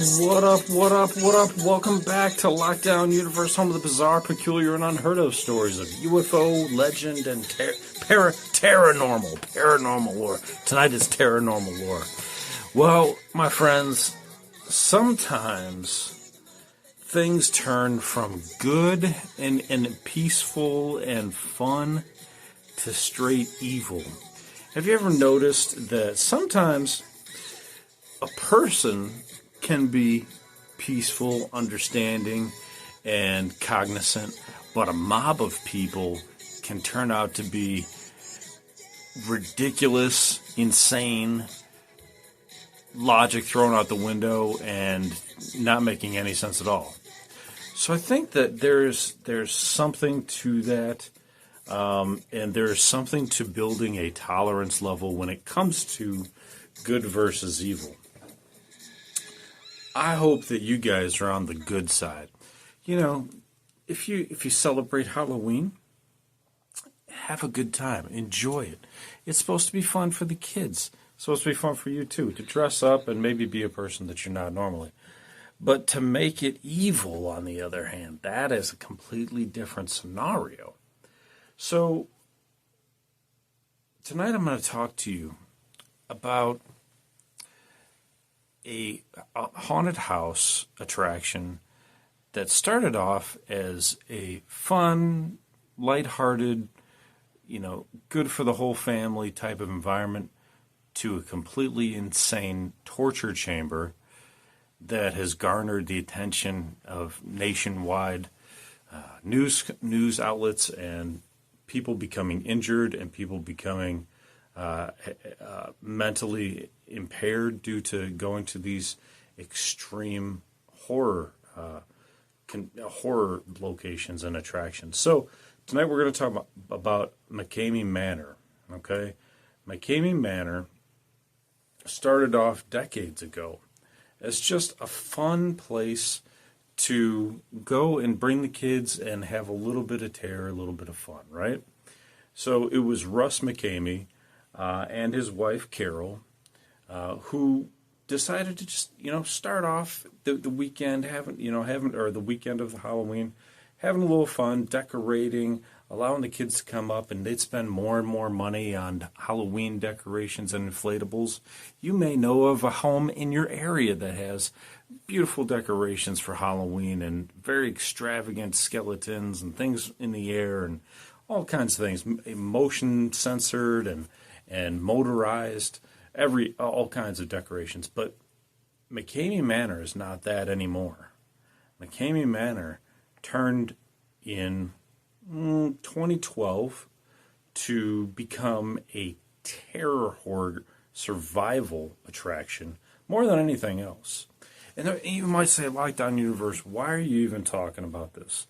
What up, what up, what up? Welcome back to Lockdown Universe, home of the bizarre, peculiar, and unheard of stories of UFO, legend, and paranormal lore. Tonight is paranormal lore. Well, my friends, sometimes things turn from good and peaceful and fun to straight evil. Have you ever noticed that sometimes a person can be peaceful, understanding, and cognizant, but a mob of people can turn out to be ridiculous, insane, logic thrown out the window, and not making any sense at all. So I think that there's something to that, and there's something to building a tolerance level when it comes to good versus evil. I hope that you guys are on the good side. You know, if you celebrate Halloween, have a good time. Enjoy it. It's supposed to be fun for the kids. It's supposed to be fun for you too, to dress up and maybe be a person that you're not normally. But to make it evil, on the other hand, that is a completely different scenario. So tonight I'm going to talk to you about a haunted house attraction that started off as a fun, lighthearted, good for the whole family type of environment to a completely insane torture chamber that has garnered the attention of nationwide news outlets and people becoming injured and people becoming mentally impaired due to going to these extreme horror locations and attractions. So tonight we're going to talk about McKamey Manor. Okay, McKamey Manor started off decades ago as just a fun place to go and bring the kids and have a little bit of terror, a little bit of fun, right? So it was Russ McKamey and his wife Carol, who decided to just start off the weekend the weekend of the Halloween, having a little fun, decorating, allowing the kids to come up, and they'd spend more and more money on Halloween decorations and inflatables. You may know of a home in your area that has beautiful decorations for Halloween and very extravagant skeletons and things in the air and all kinds of things, motion censored and motorized, all kinds of decorations. But McKamey Manor is not that anymore. McKamey Manor turned in 2012 to become a terror horror survival attraction more than anything else. And you might say, Lockdown Universe, why are you even talking about this?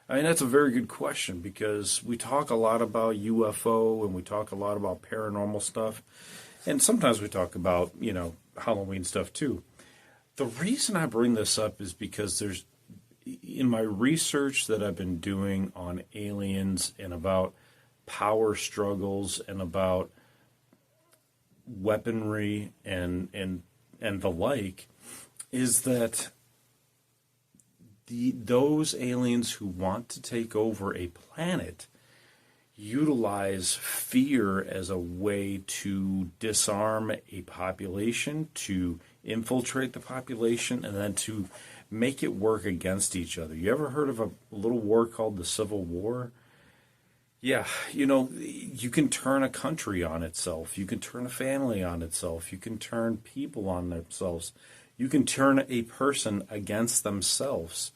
I mean, that's a very good question, because we talk a lot about UFO and we talk a lot about paranormal stuff. And sometimes we talk about, Halloween stuff too. The reason I bring this up is because in my research that I've been doing on aliens and about power struggles and about weaponry and the like, is that those aliens who want to take over a planet utilize fear as a way to disarm a population, to infiltrate the population, and then to make it work against each other. You ever heard of a little war called the Civil War? Yeah, you can turn a country on itself. You can turn a family on itself. You can turn people on themselves. You can turn a person against themselves.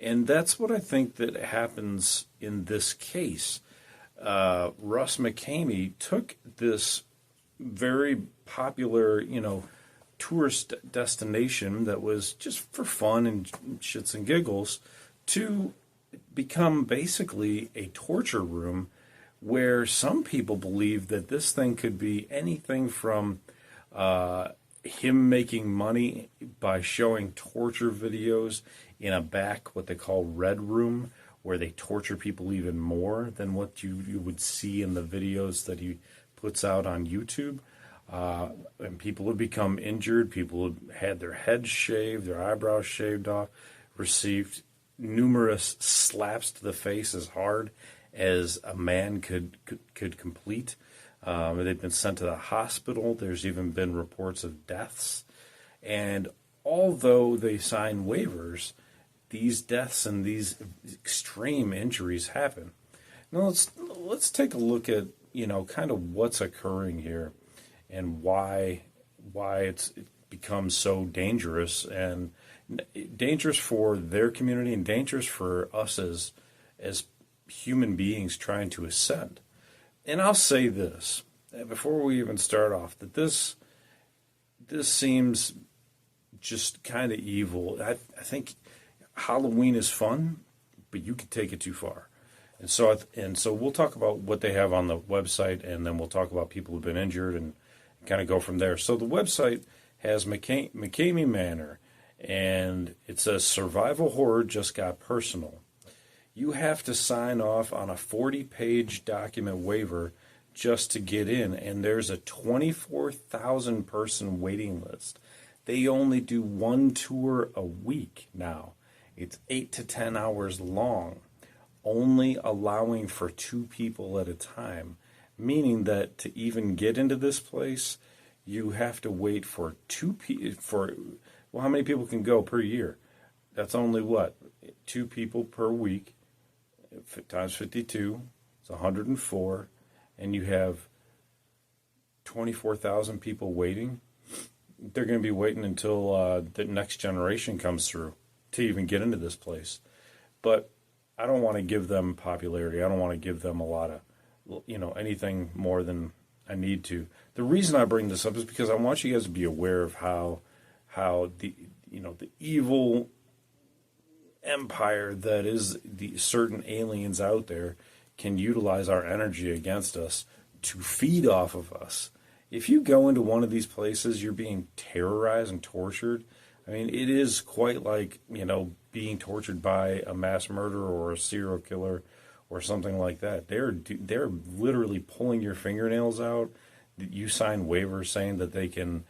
And that's what I think that happens in this case. Russ McKamey took this very popular, tourist destination that was just for fun and shits and giggles to become basically a torture room where some people believe that this thing could be anything from him making money by showing torture videos in a back, what they call red room, where they torture people even more than what you would see in the videos that he puts out on YouTube. And people have become injured. People have had their heads shaved, their eyebrows shaved off, received numerous slaps to the face as hard as a man could complete. They've been sent to the hospital. There's even been reports of deaths. And although they sign waivers, these deaths and these extreme injuries happen. Now let's take a look at, kind of what's occurring here and why it's become so dangerous, and dangerous for their community and dangerous for us as human beings trying to ascend. And I'll say this before we even start off, that this seems just kind of evil. I think Halloween is fun, but you could take it too far. And so we'll talk about what they have on the website, and then we'll talk about people who've been injured and kind of go from there. So the website has McKamey Manor, and it says survival horror just got personal. You have to sign off on a 40-page document waiver just to get in, and there's a 24,000 person waiting list. They only do one tour a week now. It's 8 to 10 hours long, only allowing for 2 people at a time, meaning that to even get into this place, you have to wait for how many people can go per year? That's only 2 people per week, times 52, it's 104, and you have 24,000 people waiting. They're going to be waiting until the next generation comes through to even get into this place. But I don't want to give them popularity. I don't want to give them a lot of, anything more than I need to. The reason I bring this up is because I want you guys to be aware of how the evil empire that is the certain aliens out there can utilize our energy against us to feed off of us. If you go into one of these places, you're being terrorized and tortured. I mean, it is quite like, being tortured by a mass murderer or a serial killer or something like that. They're literally pulling your fingernails out. You sign waivers saying that they can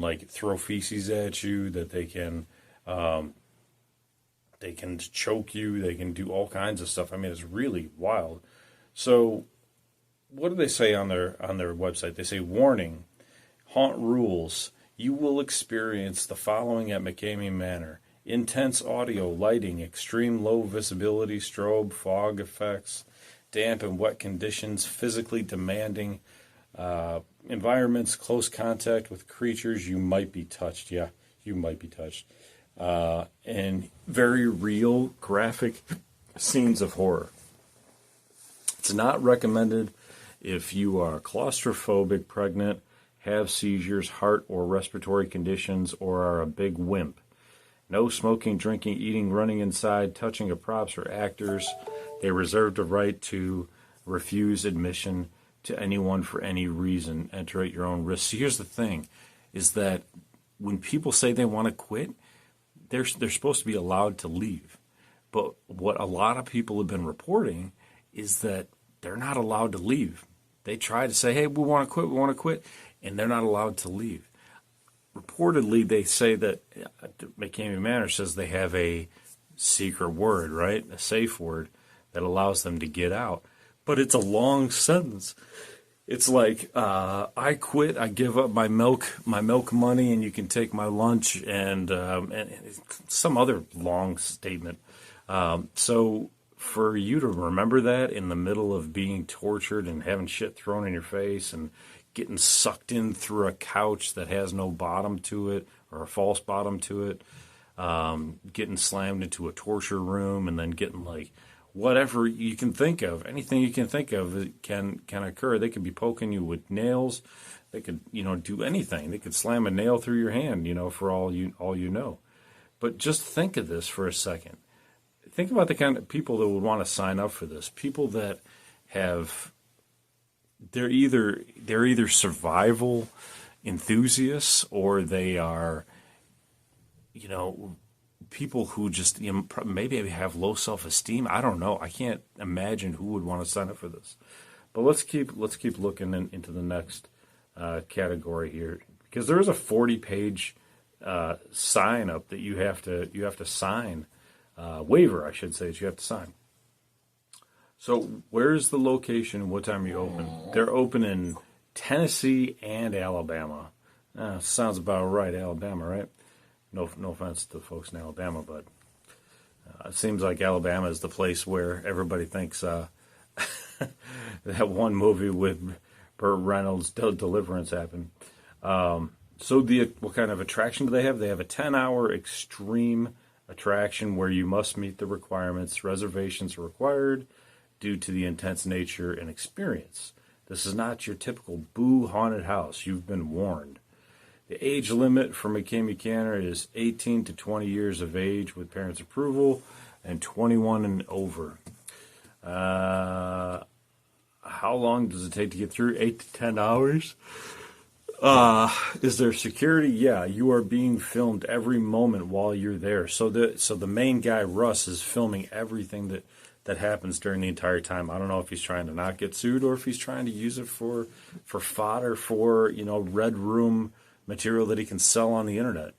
like throw feces at you, that they can choke you, they can do all kinds of stuff. I mean, it's really wild. So what do they say on their website? They say, warning, haunt rules. You will experience the following at McKamey Manor: intense audio, lighting, extreme low visibility, strobe, fog effects, damp and wet conditions, physically demanding environments, close contact with creatures. You might be touched. Yeah, you might be touched. And very real, graphic scenes of horror. It's not recommended if you are claustrophobic, pregnant, have seizures, heart or respiratory conditions, or are a big wimp. No smoking, drinking, eating, running inside, touching of props or actors. They reserve the right to refuse admission to anyone for any reason. Enter at your own risk. So here's the thing, is that when people say they want to quit, they're supposed to be allowed to leave. But what a lot of people have been reporting is that they're not allowed to leave. They try to say, hey, we want to quit, and they're not allowed to leave. Reportedly, they say that McKamey Manor says they have a secret word, right? A safe word that allows them to get out. But it's a long sentence. It's like, I quit, I give up my milk money, and you can take my lunch, and some other long statement. So for you to remember that in the middle of being tortured and having shit thrown in your face and getting sucked in through a couch that has no bottom to it or a false bottom to it, getting slammed into a torture room, and then getting like whatever you can think of, anything you can think of can occur. They could be poking you with nails. They could, do anything. They could slam a nail through your hand, for all you know. But just think of this for a second. Think about the kind of people that would want to sign up for this. People that they're either survival enthusiasts, or they are, people who just maybe have low self-esteem. I don't know. I can't imagine who would want to sign up for this. But let's keep looking into the next category here, because there is a 40-page sign up that you have to sign, waiver, I should say, that you have to sign. So where's the location and what time are you open? They're open in Tennessee and Alabama. Sounds about right, Alabama, right? No offense to folks in Alabama, but it seems like Alabama is the place where everybody thinks that one movie with Burt Reynolds, Deliverance, happened. So what kind of attraction do they have? They have a 10-hour extreme attraction where you must meet the requirements. Reservations are required due to the intense nature and experience. This is not your typical boo haunted house. You've been warned. The age limit for McKamey Manor is 18 to 20 years of age with parents' approval and 21 and over. How long does it take to get through? 8 to 10 hours? Is there security? Yeah, you are being filmed every moment while you're there. So the main guy, Russ, is filming everything that happens during the entire time. I don't know if he's trying to not get sued or if he's trying to use it for fodder for, red room material that he can sell on the internet.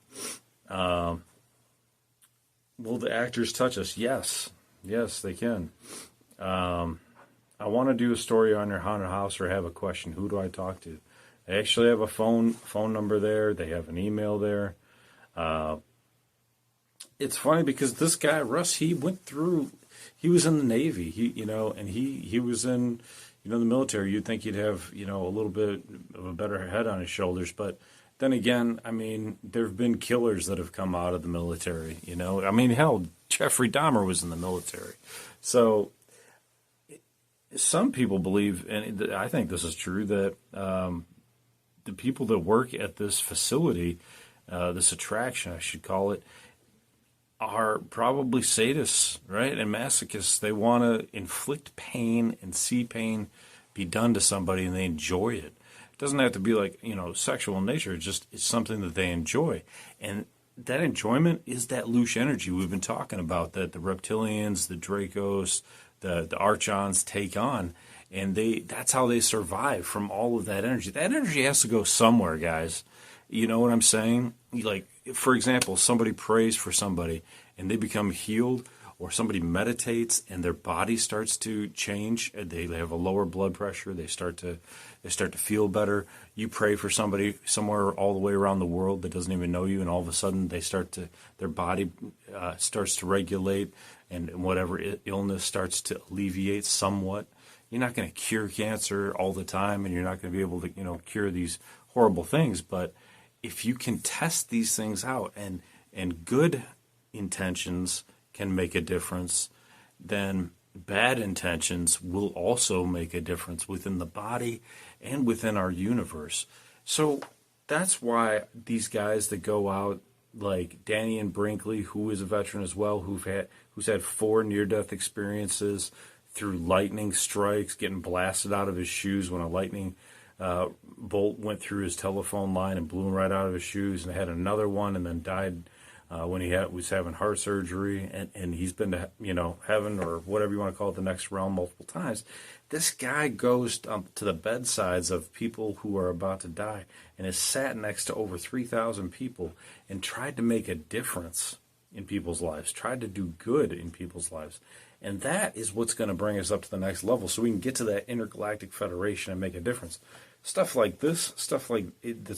Will the actors touch us? Yes, they can. I want to do a story on your haunted house or have a question. Who do I talk to? They actually have a phone number there. They have an email there. It's funny because this guy, Russ, he was in the Navy, and he was in, the military. You'd think he'd have, a little bit of a better head on his shoulders. But then again, there have been killers that have come out of the military, hell, Jeffrey Dahmer was in the military. So some people believe, and I think this is true, that the people that work at this facility, this attraction, I should call it, are probably sadists, right? And masochists. They want to inflict pain and see pain be done to somebody, and they enjoy it. It doesn't have to be like, sexual in nature. It's something that they enjoy. And that enjoyment is that louche energy we've been talking about, that the reptilians, the Dracos, the Archons take on. And that's how they survive from all of that energy. That energy has to go somewhere, guys. You know what I'm saying? Like, for example, somebody prays for somebody and they become healed, or somebody meditates and their body starts to change. They have a lower blood pressure. They start to feel better. You pray for somebody somewhere all the way around the world that doesn't even know you, and all of a sudden their body starts to regulate, and whatever illness starts to alleviate somewhat. You're not going to cure cancer all the time, and you're not going to be able to, cure these horrible things. But if you can test these things out, and good intentions can make a difference, then bad intentions will also make a difference within the body and within our universe. So that's why these guys that go out, like Danny and Brinkley, who is a veteran as well, who's had 4 near-death experiences through lightning strikes, getting blasted out of his shoes when a lightning bolt went through his telephone line and blew him right out of his shoes, and had another one, and then died when he was having heart surgery, and he's been to heaven, or whatever you want to call it, the next realm, multiple times. This guy goes to the bedsides of people who are about to die and has sat next to over 3,000 people and tried to make a difference in people's lives, tried to do good in people's lives. And that is what's going to bring us up to the next level, so we can get to that intergalactic federation and make a difference. Stuff like this, that's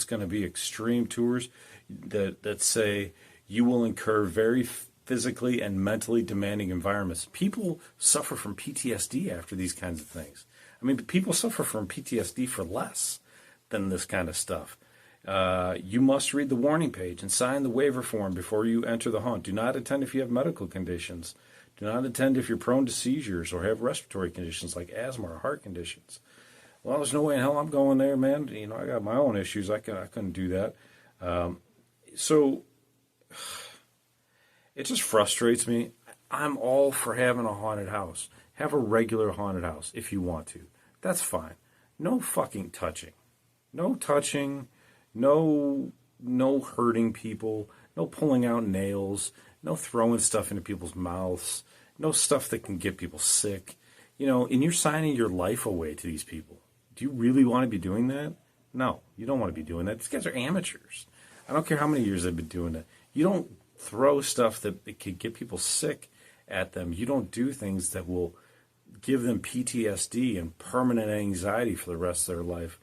going to be extreme tours that say you will incur very physically and mentally demanding environments. People suffer from PTSD after these kinds of things. People suffer from PTSD for less than this kind of stuff. You must read the warning page and sign the waiver form before you enter the haunt. Do not attend if you have medical conditions. Do not attend if you're prone to seizures or have respiratory conditions like asthma or heart conditions. Well, there's no way in hell I'm going there, man. I got my own issues. I couldn't do that. So it just frustrates me. I'm all for having a haunted house. Have a regular haunted house if you want to. That's fine. No fucking touching. No touching. No hurting people. No pulling out nails. No throwing stuff into people's mouths. No stuff that can get people sick. And you're signing your life away to these people. Do you really want to be doing that? No, you don't want to be doing that. These guys are amateurs. I don't care how many years they've been doing it. You don't throw stuff that could get people sick at them. You don't do things that will give them PTSD and permanent anxiety for the rest of their life.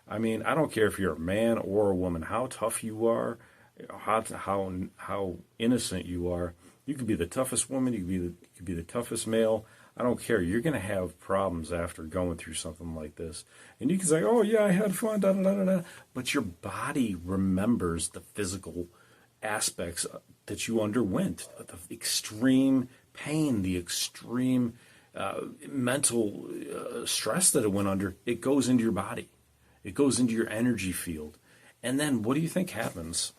I mean, I don't care if you're a man or a woman, how tough you are, how innocent you are. You could be the toughest woman. You could be the toughest male. I don't care. You're going to have problems after going through something like this. And you can say, oh, yeah, I had fun, da, da, da, da, da. But your body remembers the physical aspects that you underwent, the extreme pain, the extreme mental stress that it went under. It goes into your body. It goes into your energy field. And then what do you think happens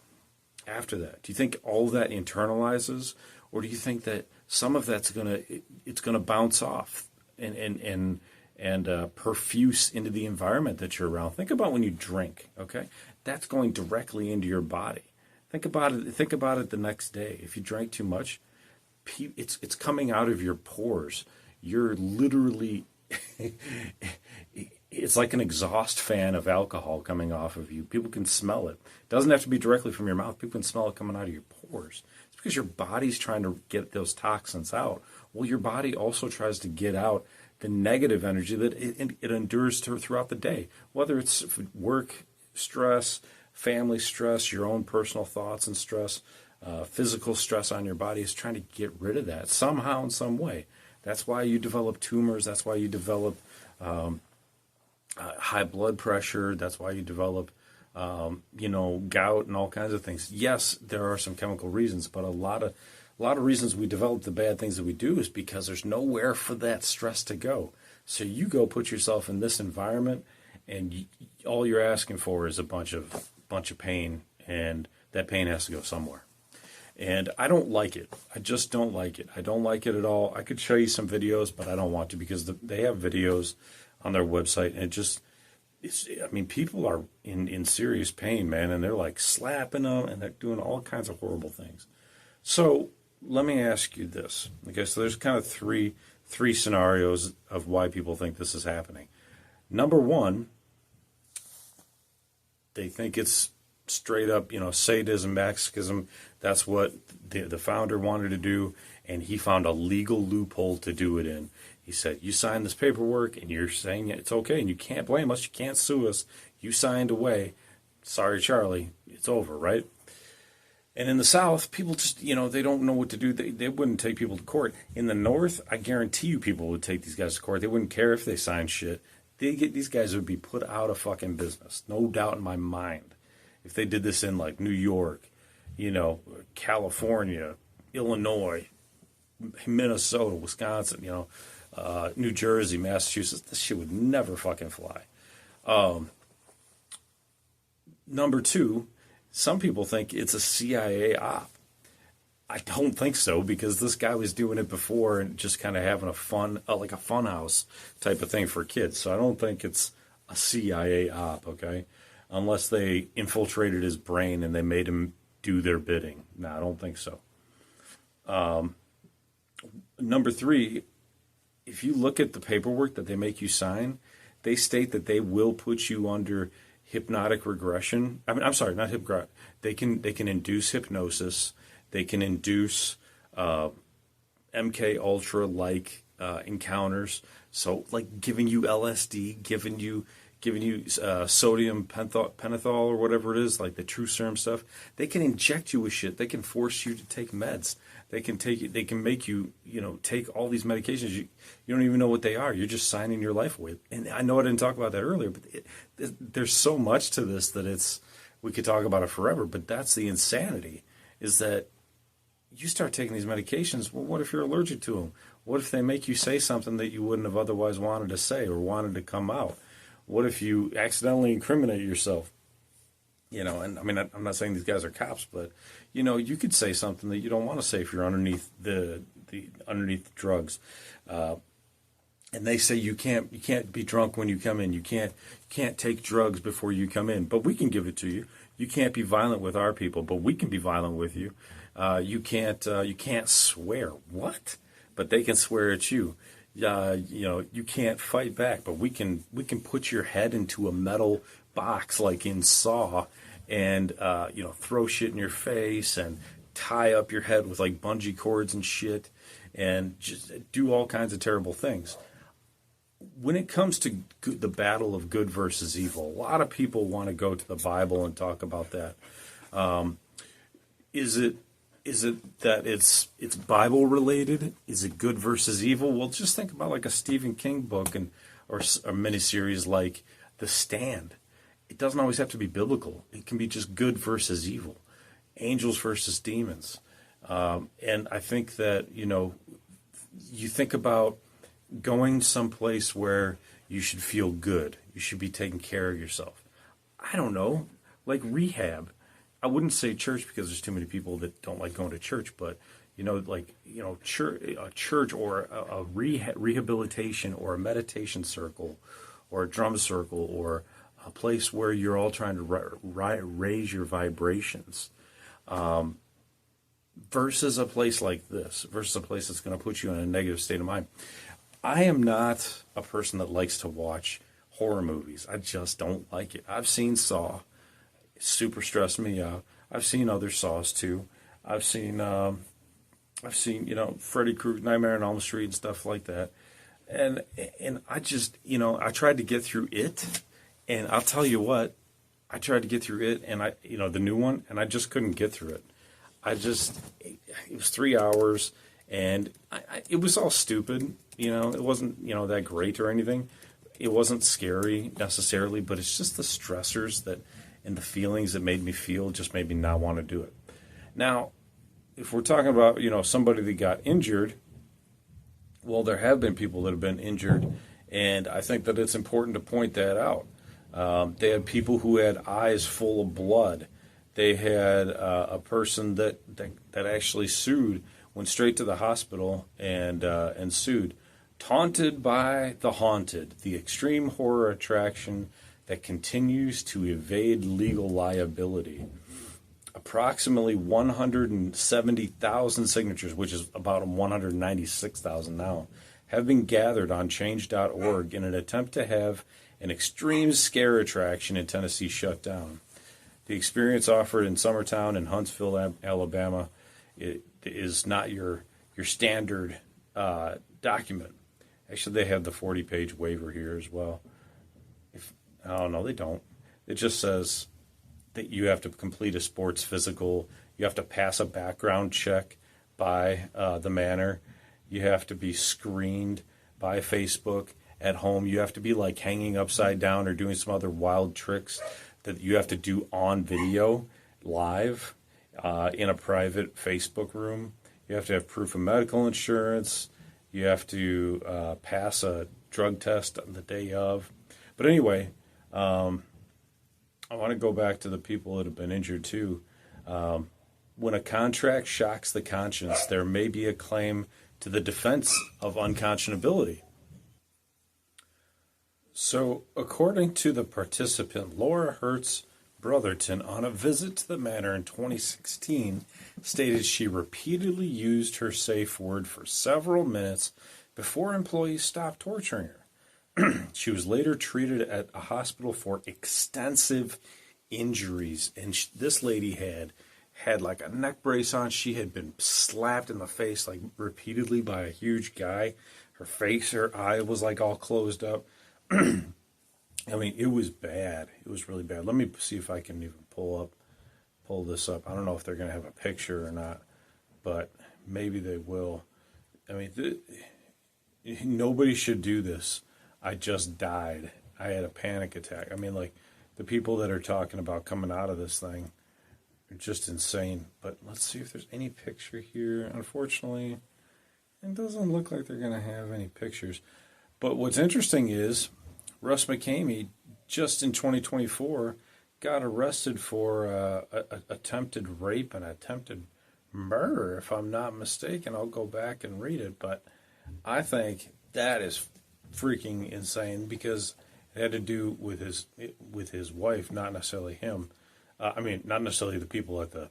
after that? Do you think all of that internalizes? Or do you think that some of that's gonna bounce off and perfuse into the environment that you're around? Think about when you drink, okay? That's going directly into your body. Think about it. Think about it the next day. If you drank too much, it's coming out of your pores. You're literally, it's like an exhaust fan of alcohol coming off of you. People can smell it. It doesn't have to be directly from your mouth. People can smell it coming out of your pores. It's because your body's trying to get those toxins out. Well, your body also tries to get out the negative energy that it endures throughout the day, whether it's work stress, family stress, your own personal thoughts and stress, physical stress on your body. Is trying to get rid of that somehow in some way. That's why you develop tumors. That's why you develop high blood pressure. That's why you develop, gout and all kinds of things. Yes, there are some chemical reasons, but a lot of reasons we develop the bad things that we do is because there's nowhere for that stress to go. So you go put yourself in this environment, and all you're asking for is a bunch of pain, and that pain has to go somewhere. And I don't like it. I just don't like it. I don't like it at all. I could show you some videos, but I don't want to because they have videos on their website, and people are in serious pain, man, and they're like slapping them, and they're doing all kinds of horrible things. So let me ask you this. Okay, so there's kind of three scenarios of why people think this is happening. Number one, they think it's straight up, sadism, masochism. That's what the founder wanted to do, and he found a legal loophole to do it in. He said, you signed this paperwork, and you're saying it's okay, and you can't blame us, you can't sue us. You signed away. Sorry, Charlie. It's over, right? And in the South, people just, they don't know what to do. They wouldn't take people to court. In the North, I guarantee you people would take these guys to court. They wouldn't care if they signed shit. These guys would be put out of fucking business. No doubt in my mind. If they did this in like New York, California, Illinois, Minnesota, Wisconsin, New Jersey, Massachusetts, this shit would never fucking fly. Number two, some people think it's a CIA op. I don't think so, because this guy was doing it before and just kind of having a fun, like a fun house type of thing for kids. So I don't think it's a CIA op, okay? Unless they infiltrated his brain and they made him do their bidding. No, I don't think so. Number three, if you look at the paperwork that they make you sign, they state that they will put you under hypnotic regression. I'm sorry, not hypnotic. They can induce hypnosis. They can induce MK Ultra like encounters. So like giving you LSD, giving you sodium pentothal or whatever it is, like the true serum stuff. They can inject you with shit. They can force you to take meds. They can make you, take all these medications. You don't even know what they are. You're just signing your life away. And I know I didn't talk about that earlier, but there's so much to this that we could talk about it forever. But that's the insanity, is that you start taking these medications. Well, what if you're allergic to them? What if they make you say something that you wouldn't have otherwise wanted to say or wanted to come out? What if you accidentally incriminate yourself? And I'm not saying these guys are cops, but you could say something that you don't want to say if you're underneath the drugs. And they say you can't be drunk when you come in. You can't take drugs before you come in, but we can give it to you. You can't be violent with our people, but we can be violent with you. You can't swear. What? But they can swear at you. You can't fight back, but we can put your head into a metal box like in Saw, and throw shit in your face and tie up your head with like bungee cords and shit, and just do all kinds of terrible things. When it comes to the battle of good versus evil, a lot of people want to go to the Bible and talk about that. Is it that it's Bible related? Is it good versus evil? Well, just think about like a Stephen King book or a miniseries like The Stand. It doesn't always have to be biblical. It can be just good versus evil, angels versus demons. And I think that, you think about going someplace where you should feel good. You should be taking care of yourself. I don't know, like rehab. I wouldn't say church because there's too many people that don't like going to church, but church or a rehabilitation or a meditation circle or a drum circle or a place where you're all trying to raise your vibrations, versus a place like this, versus a place that's going to put you in a negative state of mind. I am not a person that likes to watch horror movies. I just don't like it. I've seen Saw. It super stressed me out. I've seen other Saws too. I've seen Freddy Krueger, Nightmare on Elm Street and stuff like that. And I just, I tried to get through it, and I'll tell you what, I tried to get through it, and the new one, and I just couldn't get through it. It was 3 hours, and it was all stupid. It wasn't, that great or anything. It wasn't scary necessarily, but it's just the stressors and the feelings that made me feel just made me not want to do it. Now, if we're talking about, somebody that got injured, well, there have been people that have been injured, and I think that it's important to point that out. They had people who had eyes full of blood. They had a person that actually sued, went straight to the hospital and sued. Taunted by the Haunted, the extreme horror attraction that continues to evade legal liability. Approximately 170,000 signatures, which is about 196,000 now, have been gathered on change.org in an attempt to have an extreme scare attraction in Tennessee shut down. The experience offered in Summertown and Huntsville, Alabama, it is not your standard document. Actually, they have the 40-page waiver here as well. No, they don't. It just says that you have to complete a sports physical. You have to pass a background check by the Manor. You have to be screened by Facebook at home. You have to be like hanging upside down or doing some other wild tricks that you have to do on video, live, in a private Facebook room. You have to have proof of medical insurance. You have to pass a drug test on the day of. But anyway, I want to go back to the people that have been injured too. When a contract shocks the conscience, there may be a claim to the defense of unconscionability. So, according to the participant, Laura Hertz Brotherton, on a visit to the Manor in 2016, stated she repeatedly used her safe word for several minutes before employees stopped torturing her. She was later treated at a hospital for extensive injuries, and this lady had like a neck brace on. She had been slapped in the face like repeatedly by a huge guy. Her eye was like all closed up. I mean, it was bad. It was really bad. Let me see if I can even pull this up. I don't know if they're going to have a picture or not, but maybe they will. I mean, nobody should do this. I just died. I had a panic attack. I mean, like, the people that are talking about coming out of this thing are just insane. But let's see if there's any picture here. Unfortunately, it doesn't look like they're going to have any pictures. But what's interesting is Russ McKamey, just in 2024, got arrested for attempted rape and attempted murder, if I'm not mistaken. I'll go back and read it, but I think that is freaking insane because it had to do with his wife, not necessarily him. Not necessarily the people at the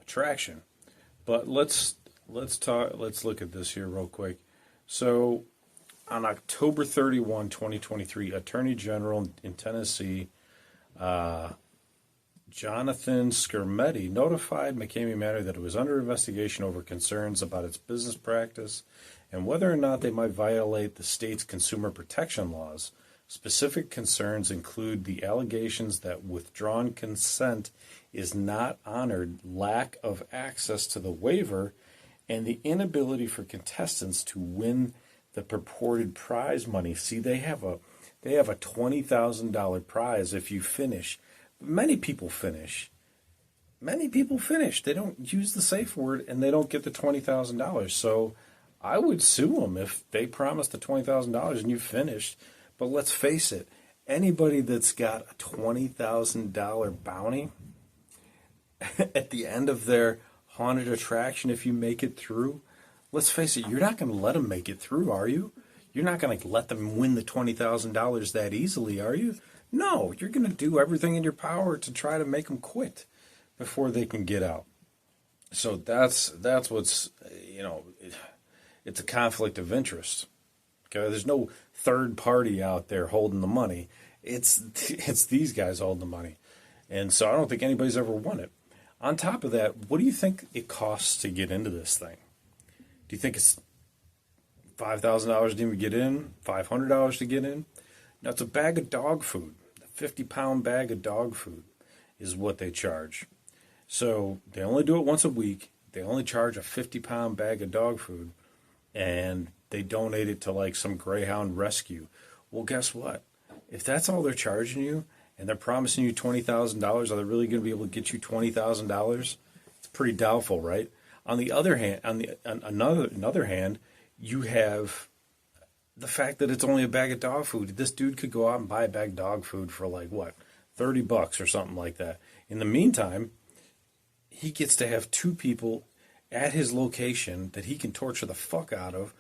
attraction. But let's look at this here real quick. So on October 31, 2023, Attorney General in Tennessee, Jonathan Skermetti, notified McKamey Manor that it was under investigation over concerns about its business practice and whether or not they might violate the state's consumer protection laws. Specific concerns include the allegations that withdrawn consent is not honored, lack of access to the waiver, and the inability for contestants to win the purported prize money. See, they have a $20,000 prize if you finish. Many people finish. They don't use the safe word and they don't get the $20,000. So I would sue them if they promised the $20,000 and you finished. But let's face it, anybody that's got a $20,000 bounty at the end of their haunted attraction, if you make it through, let's face it, you're not going to let them make it through, are you? You're not going to let them win the $20,000 that easily, are you? No, you're going to do everything in your power to try to make them quit before they can get out. So that's what's, it's a conflict of interest. Okay, there's no third party out there holding the money. It's these guys holding the money. And so I don't think anybody's ever won it. On top of that, what do you think it costs to get into this thing? Do you think it's $5,000 to even get in? $500 to get in? Now, it's a bag of dog food. A 50-pound bag of dog food is what they charge. So they only do it once a week. They only charge a 50-pound bag of dog food. And they donate it to like some Greyhound rescue. Well, guess what? If that's all they're charging you and they're promising you $20,000, are they really going to be able to get you $20,000? It's pretty doubtful, right? On the other hand, on another hand, you have the fact that it's only a bag of dog food. This dude could go out and buy a bag of dog food for like what, $30 or something like that. In the meantime, he gets to have two people at his location that he can torture the fuck out of,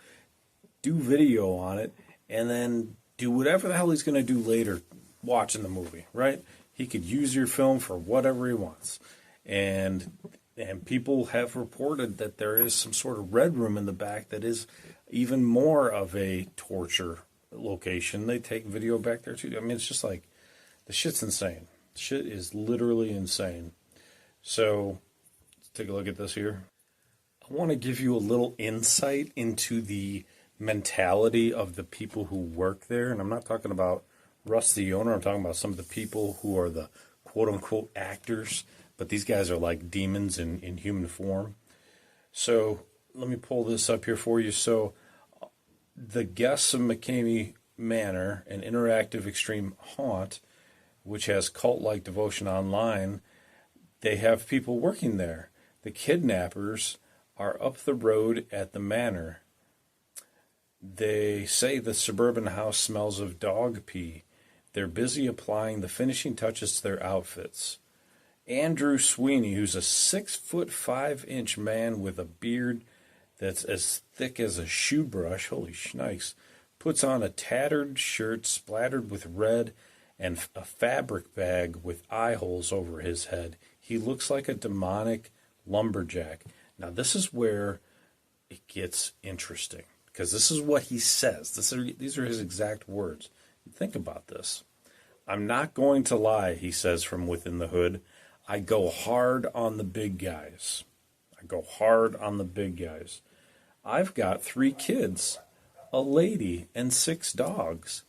do video on it, and then do whatever the hell he's going to do later watching the movie, right? He could use your film for whatever he wants. And people have reported that there is some sort of red room in the back that is even more of a torture location. They take video back there too. I mean, it's just like, the shit's insane. Shit is literally insane. So, let's take a look at this here. I want to give you a little insight into the mentality of the people who work there. And I'm not talking about Russ, the owner. I'm talking about some of the people who are the quote-unquote actors. But these guys are like demons in human form. So let me pull this up here for you. So the guests of McKamey Manor, an interactive extreme haunt, which has cult-like devotion online, they have people working there. The kidnappers are up the road at the manor. They say the suburban house smells of dog pee. They're busy applying the finishing touches to their outfits. Andrew Sweeney, who's a 6'5" man with a beard that's as thick as a shoe brush, holy shnikes, puts on a tattered shirt splattered with red and a fabric bag with eye holes over his head. He looks like a demonic lumberjack. Now, this is where it gets interesting, because this is what he says. These are his exact words. Think about this. I'm not going to lie, he says from within the hood. I go hard on the big guys. I've got 3 kids, a lady, and 6 dogs.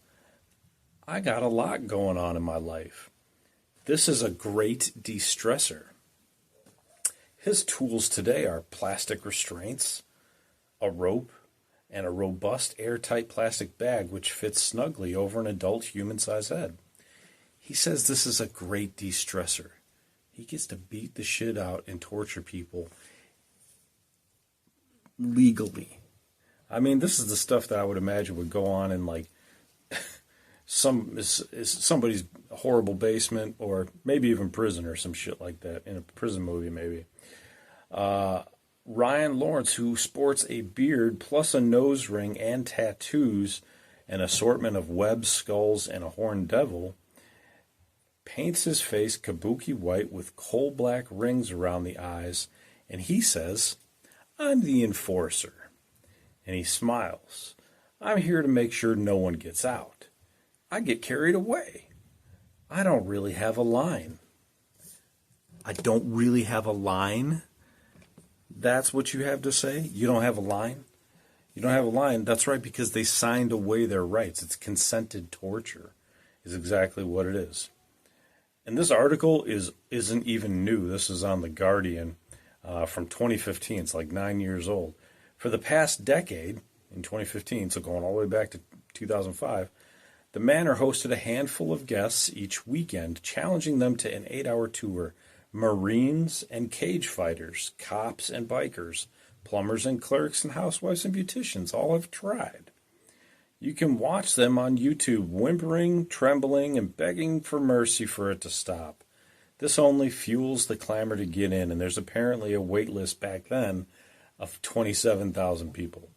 I got a lot going on in my life. This is a great de-stressor. His tools today are plastic restraints, a rope, and a robust airtight plastic bag which fits snugly over an adult human-sized head. He says this is a great de-stressor. He gets to beat the shit out and torture people legally. I mean, this is the stuff that I would imagine would go on in like somebody's horrible basement, or maybe even prison or some shit like that, in a prison movie maybe. Ryan Lawrence, who sports a beard plus a nose ring and tattoos, an assortment of web skulls and a horned devil, paints his face kabuki white with coal black rings around the eyes, and he says, I'm the enforcer. And he smiles. I'm here to make sure no one gets out. I get carried away. I don't really have a line. I don't really have a line? That's what you have to say? You don't have a line? You don't have a line. That's right, because they signed away their rights. It's consented torture is exactly what it is. And this article isn't even new. This is on The Guardian from 2015. It's like 9 years old. For the past decade, in 2015, so going all the way back to 2005, the Manor hosted a handful of guests each weekend, challenging them to an 8-hour tour. Marines and cage fighters, cops and bikers, plumbers and clerks, and housewives and beauticians all have tried. You can watch them on YouTube, whimpering, trembling, and begging for mercy for it to stop. This only fuels the clamor to get in, and there's apparently a wait list back then of 27,000 people.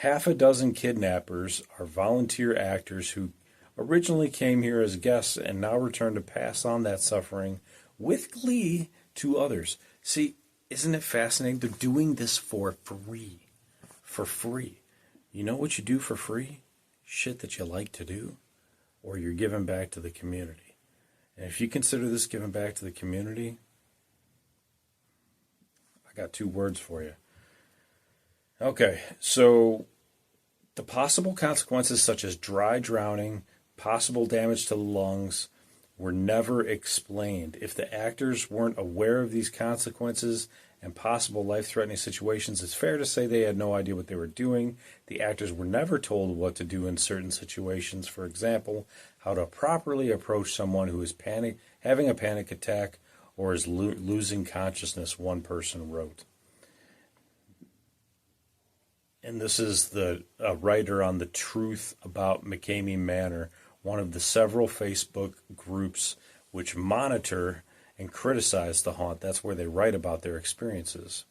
Half a dozen kidnappers are volunteer actors who originally came here as guests and now return to pass on that suffering with glee to others. See, isn't it fascinating? They're doing this for free. For free. You know what you do for free? Shit that you like to do, or you're giving back to the community. And if you consider this giving back to the community, I got 2 words for you. Okay, so the possible consequences such as dry drowning, possible damage to the lungs, were never explained. If the actors weren't aware of these consequences and possible life-threatening situations, it's fair to say they had no idea what they were doing. The actors were never told what to do in certain situations. For example, how to properly approach someone who is having a panic attack or is losing consciousness, one person wrote. And this is the writer on the truth about McKamey Manor, one of the several Facebook groups which monitor and criticize the haunt. That's where they write about their experiences.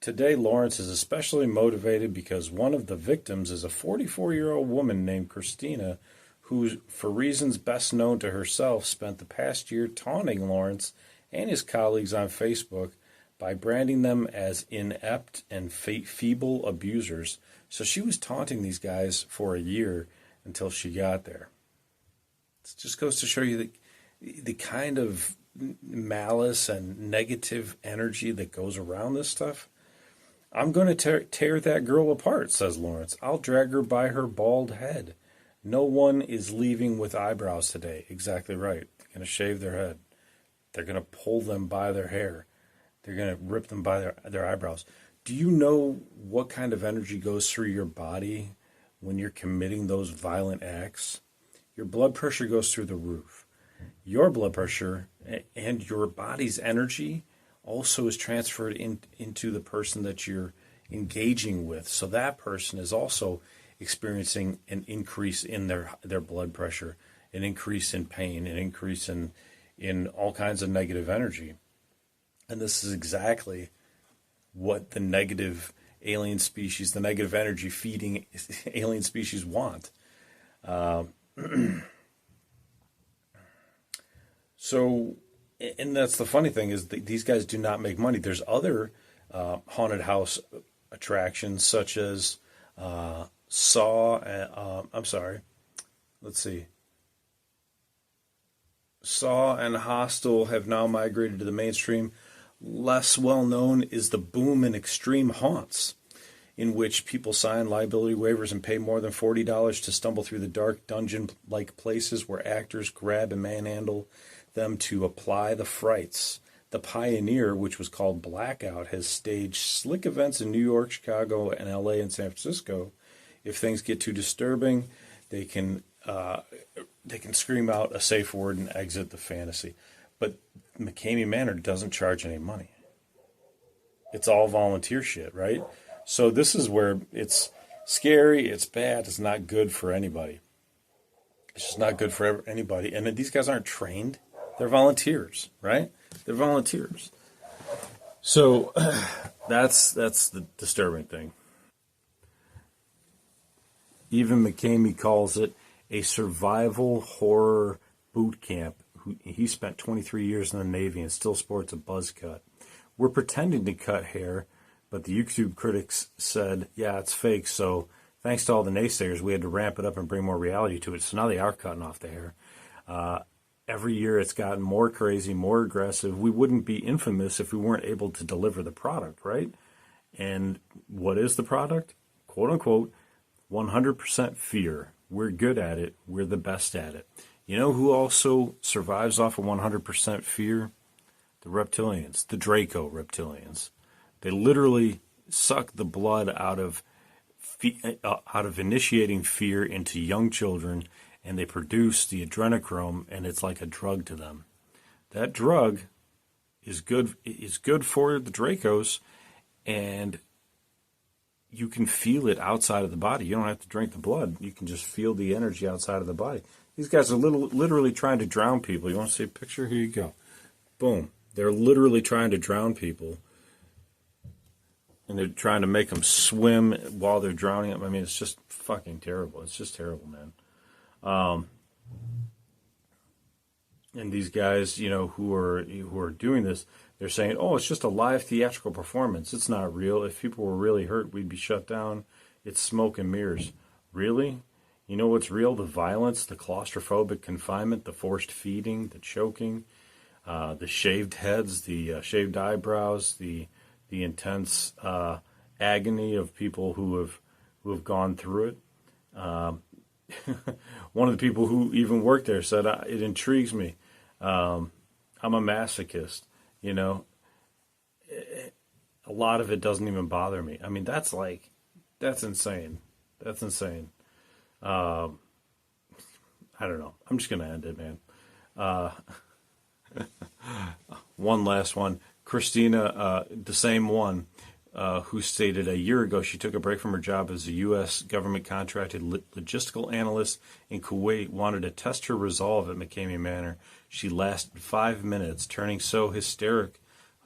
Today, Lawrence is especially motivated because one of the victims is a 44-year-old woman named Christina, who, for reasons best known to herself, spent the past year taunting Lawrence and his colleagues on Facebook by branding them as inept and feeble abusers. So she was taunting these guys for a year until she got there. It just goes to show you the kind of malice and negative energy that goes around this stuff. I'm going to tear that girl apart, says Lawrence. I'll drag her by her bald head. No one is leaving with eyebrows today. Exactly right. They're going to shave their head. They're going to pull them by their hair. They're going to rip them by their eyebrows. Do you know what kind of energy goes through your body when you're committing those violent acts? Your blood pressure goes through the roof. Your blood pressure and your body's energy also is transferred into the person that you're engaging with. So that person is also experiencing an increase in their blood pressure, an increase in pain, an increase in all kinds of negative energy. And this is exactly what the negative alien species, the negative energy feeding alien species want. So, and that's the funny thing is that these guys do not make money. There's other haunted house attractions such as Saw and Hostel have now migrated to the mainstream. Less well known is the boom in extreme haunts, in which people sign liability waivers and pay more than $40 to stumble through the dark dungeon-like places where actors grab and manhandle them to apply the frights. The Pioneer, which was called Blackout, has staged slick events in New York, Chicago, and LA and San Francisco. If things get too disturbing, they can scream out a safe word and exit the fantasy. But McKamey Manor doesn't charge any money. It's all volunteer shit, right? So this is where it's scary, it's bad, it's not good for anybody. It's just not good for anybody. And these guys aren't trained. They're volunteers, right? They're volunteers. So that's the disturbing thing. Even McKamey calls it a survival horror boot camp. He spent 23 years in the Navy and still sports a buzz cut. We're pretending to cut hair, but the YouTube critics said, yeah, it's fake, so thanks to all the naysayers, we had to ramp it up and bring more reality to it. So now they are cutting off the hair. Every year it's gotten more crazy, more aggressive. We wouldn't be infamous if we weren't able to deliver the product, right? And what is the product? Quote unquote, 100% fear. We're good at it. We're the best at it. You know who also survives off of 100% fear? The reptilians, the Draco reptilians. They literally suck the blood out of initiating fear into young children, and they produce the adrenochrome, and it's like a drug to them. That drug is good for the Dracos, and you can feel it outside of the body. You don't have to drink the blood. You can just feel the energy outside of the body. These guys are literally trying to drown people. You want to see a picture? Here you go. Boom. They're literally trying to drown people. And they're trying to make them swim while they're drowning them. I mean, it's just fucking terrible. It's just terrible, man. And these guys, who are doing this, they're saying, oh, it's just a live theatrical performance. It's not real. If people were really hurt, we'd be shut down. It's smoke and mirrors. Really? You know what's real? The violence, the claustrophobic confinement, the forced feeding, the choking, the shaved heads, the shaved eyebrows, the intense agony of people who have gone through it. One of the people who even worked there said, it intrigues me. I'm a masochist. A lot of it doesn't even bother me. I mean, that's insane. That's insane. I don't know. I'm just going to end it, man. One last one. Christina, the same one, who stated a year ago she took a break from her job as a U.S. government contracted logistical analyst in Kuwait, wanted to test her resolve at McKamey Manor. She lasted 5 minutes, turning so hysterical,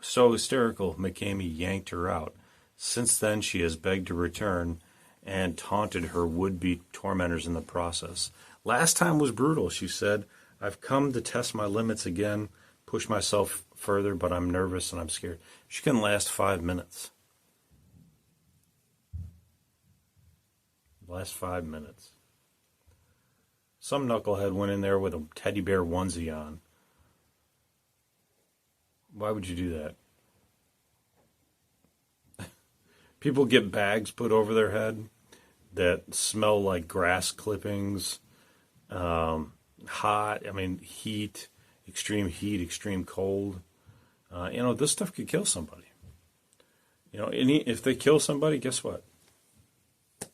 McKamey yanked her out. Since then, she has begged to return and taunted her would-be tormentors in the process. Last time was brutal, she said. I've come to test my limits again, push myself further, but I'm nervous and I'm scared. She can last 5 minutes. Last 5 minutes. Some knucklehead went in there with a teddy bear onesie on. Why would you do that? People get bags put over their head that smell like grass clippings, hot, heat, extreme cold. This stuff could kill somebody. If they kill somebody, guess what?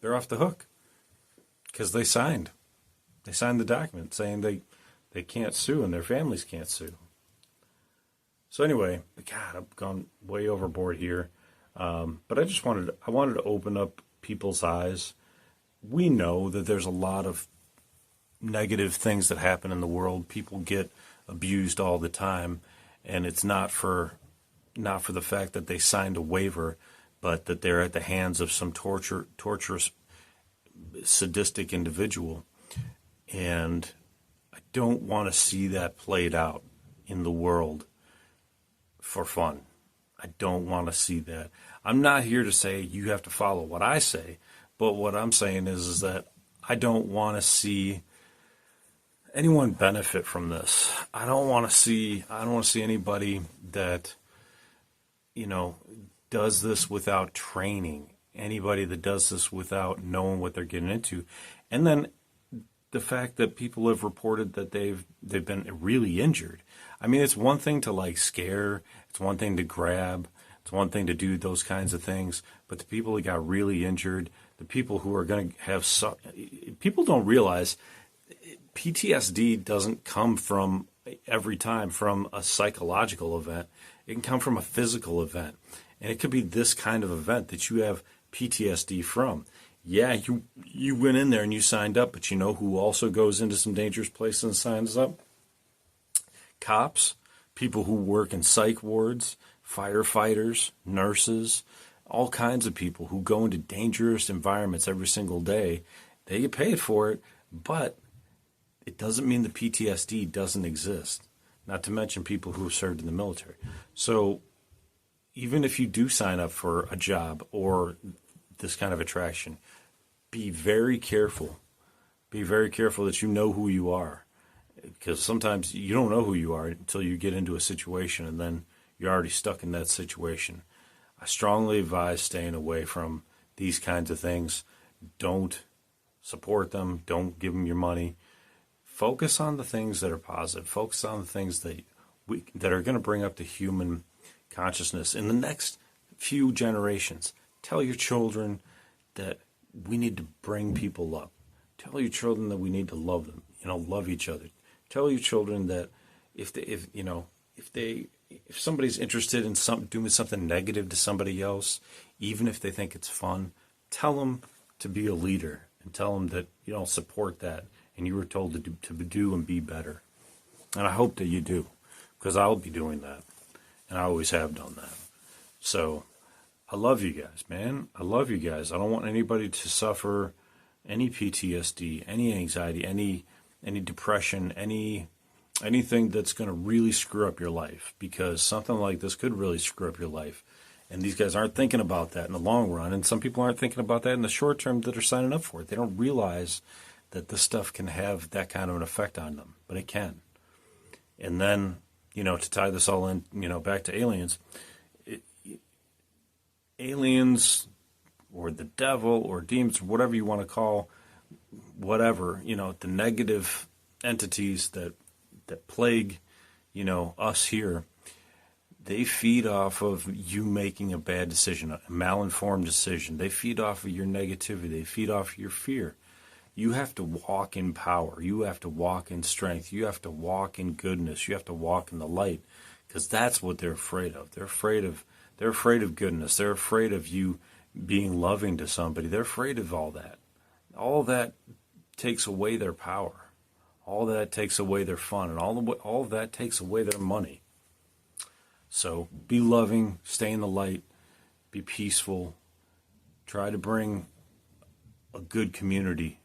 They're off the hook because they signed the document saying they can't sue and their families can't sue. So anyway, God, I've gone way overboard here. But I wanted to open up people's eyes. We know that there's a lot of negative things that happen in the world. People get abused all the time, and it's not for the fact that they signed a waiver, but that they're at the hands of some torturous, sadistic individual. And I don't want to see that played out in the world for fun. I don't want to see that. I'm not here to say you have to follow what I say, but what I'm saying is that I don't want to see anyone benefit from this. I don't want to see anybody that does this without training, anybody that does this without knowing what they're getting into. And then the fact that people have reported that they've been really injured. I mean, it's one thing to scare, it's one thing to grab, it's one thing to do those kinds of things, but the people that got really injured, the people who are going to have people don't realize PTSD doesn't come from every time from a psychological event. It can come from a physical event. And it could be this kind of event that you have PTSD from. Yeah, you went in there and you signed up, but you know who also goes into some dangerous places and signs up? Cops, people who work in psych wards, firefighters, nurses, all kinds of people who go into dangerous environments every single day. They get paid for it, but it doesn't mean the PTSD doesn't exist. Not to mention people who have served in the military. So even if you do sign up for a job or this kind of attraction, be very careful. Be very careful that you know who you are, because sometimes you don't know who you are until you get into a situation, and then you're already stuck in that situation. I strongly advise staying away from these kinds of things. Don't support them. Don't give them your money. Focus on the things that are positive. Focus on the things that are going to bring up the human consciousness in the next few generations. Tell your children that we need to bring people up. Tell your children that we need to love them. Love each other. Tell your children that if somebody's interested in doing something negative to somebody else, even if they think it's fun, tell them to be a leader and tell them that you don't support that and you were told to do and be better. And I hope that you do, because I'll be doing that, and I always have done that. So I love you guys, man. I love you guys. I don't want anybody to suffer any PTSD, any anxiety, any depression, anything that's going to really screw up your life, because something like this could really screw up your life. And these guys aren't thinking about that in the long run, and some people aren't thinking about that in the short term that are signing up for it. They don't realize that this stuff can have that kind of an effect on them, but it can. And then, to tie this all in, back to aliens, aliens or the devil or demons, whatever you want to call, whatever, the negative entities that plague, us here, they feed off of you making a bad decision, a malinformed decision. They feed off of your negativity. They feed off your fear. You have to walk in power. You have to walk in strength. You have to walk in goodness. You have to walk in the light, because that's what they're afraid of. They're afraid of goodness. They're afraid of you being loving to somebody. They're afraid of all that. All that takes away their power. All that takes away their fun, and all of that takes away their money. So be loving, stay in the light, be peaceful. Try to bring a good community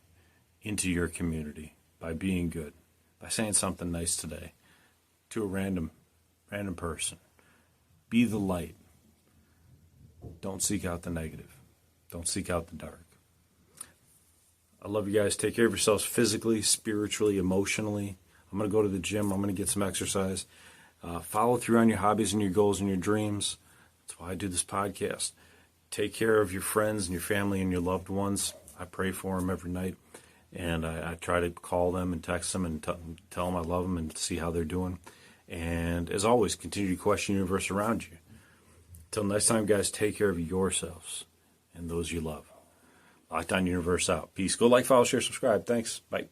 into your community by being good, by saying something nice today to a random person. Be the light. Don't seek out the negative. Don't seek out the dark. I love you guys. Take care of yourselves physically, spiritually, emotionally. I'm going to go to the gym. I'm going to get some exercise. Follow through on your hobbies and your goals and your dreams. That's why I do this podcast. Take care of your friends and your family and your loved ones. I pray for them every night. And I try to call them and text them and tell them I love them and see how they're doing. And as always, continue to question the universe around you. Until next time, guys, take care of yourselves and those you love. Lockdown Universe out. Peace. Go like, follow, share, subscribe. Thanks. Bye.